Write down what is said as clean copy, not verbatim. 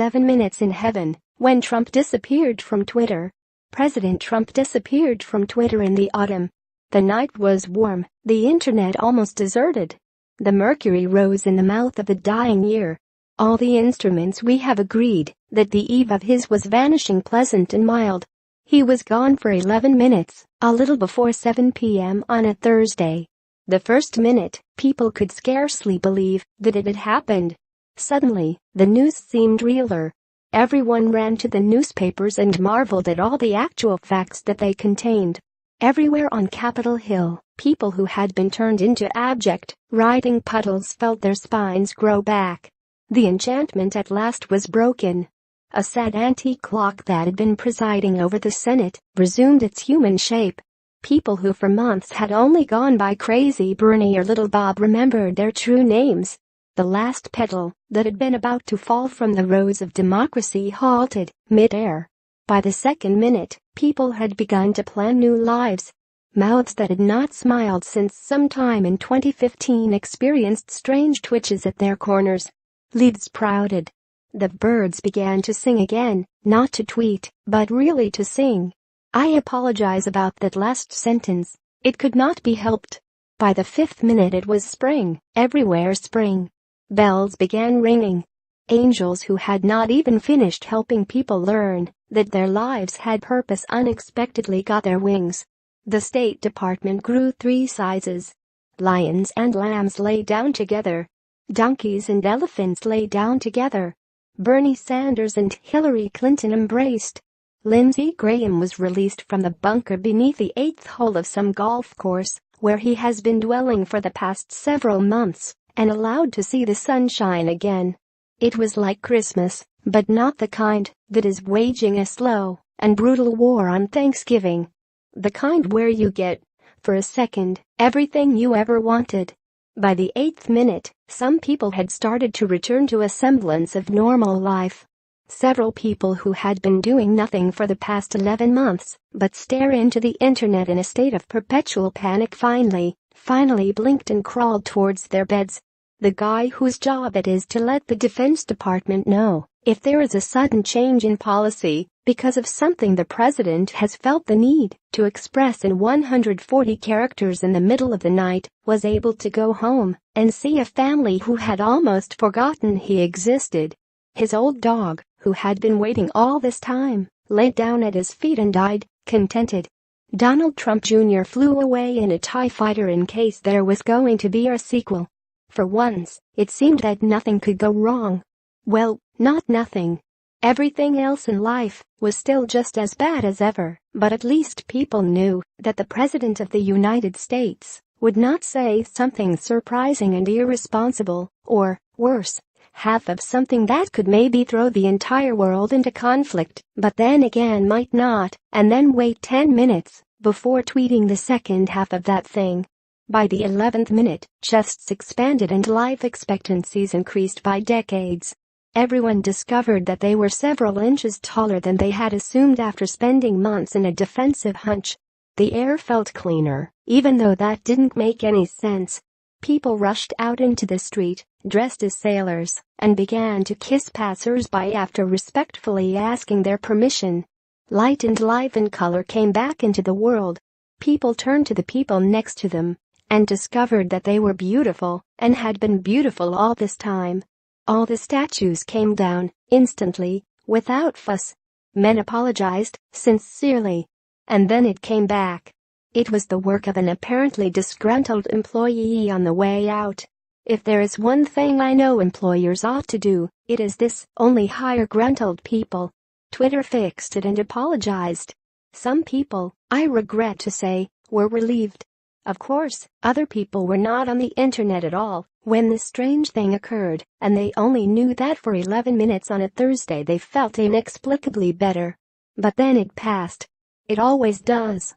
11 minutes in heaven when Trump disappeared from Twitter. President Trump disappeared from Twitter in the autumn. The night was warm, the internet almost deserted. The mercury rose in the mouth of the dying year. All the instruments we have agreed that the eve of his was vanishing pleasant and mild. He was gone for 11 minutes, a little before 7 p.m. on a Thursday. The first minute, people could scarcely believe that it had happened. Suddenly, the news seemed realer. Everyone ran to the newspapers and marveled at all the actual facts that they contained. Everywhere on Capitol Hill, people who had been turned into abject, writhing puddles felt their spines grow back. The enchantment at last was broken. A sad antique clock that had been presiding over the Senate resumed its human shape. People who for months had only gone by Crazy Bernie or Little Bob remembered their true names. The last petal that had been about to fall from the rose of democracy halted mid-air. By the second minute, people had begun to plan new lives. Mouths that had not smiled since sometime in 2015 experienced strange twitches at their corners. Leaves sprouted. The birds began to sing again, not to tweet, but really to sing. I apologize about that last sentence. It could not be helped. By the fifth minute it was spring, everywhere spring. Bells began ringing. Angels who had not even finished helping people learn that their lives had purpose unexpectedly got their wings. The State Department grew 3 sizes. Lions and lambs lay down together. Donkeys and elephants lay down together. Bernie Sanders and Hillary Clinton embraced. Lindsey Graham was released from the bunker beneath the 8th hole of some golf course, where he has been dwelling for the past several months, and allowed to see the sunshine again. It was like Christmas, but not the kind that is waging a slow and brutal war on Thanksgiving. The kind where you get, for a second, everything you ever wanted. By the 8th minute, some people had started to return to a semblance of normal life. Several people who had been doing nothing for the past 11 months but stare into the internet in a state of perpetual panic finally blinked and crawled towards their beds. The guy whose job it is to let the Defense Department know if there is a sudden change in policy because of something the president has felt the need to express in 140 characters in the middle of the night was able to go home and see a family who had almost forgotten he existed. His old dog, who had been waiting all this time, lay down at his feet and died, contented. Donald Trump Jr. flew away in a TIE fighter in case there was going to be a sequel. For once, it seemed that nothing could go wrong. Well, not nothing. Everything else in life was still just as bad as ever, but at least people knew that the President of the United States would not say something surprising and irresponsible, or, worse, half of something that could maybe throw the entire world into conflict, but then again might not, and then wait 10 minutes before tweeting the second half of that thing. By the 11th minute, chests expanded and life expectancies increased by decades. Everyone discovered that they were several inches taller than they had assumed after spending months in a defensive hunch. The air felt cleaner, even though that didn't make any sense. People rushed out into the street, dressed as sailors, and began to kiss passers-by after respectfully asking their permission. Light and life and color came back into the world. People turned to the people next to them and discovered that they were beautiful and had been beautiful all this time. All the statues came down, instantly, without fuss. Men apologized, sincerely. And then it came back. It was the work of an apparently disgruntled employee on the way out. If there is one thing I know employers ought to do, it is this: only hire gruntled people. Twitter fixed it and apologized. Some people, I regret to say, were relieved. Of course, other people were not on the internet at all when this strange thing occurred, and they only knew that for 11 minutes on a Thursday they felt inexplicably better. But then it passed. It always does.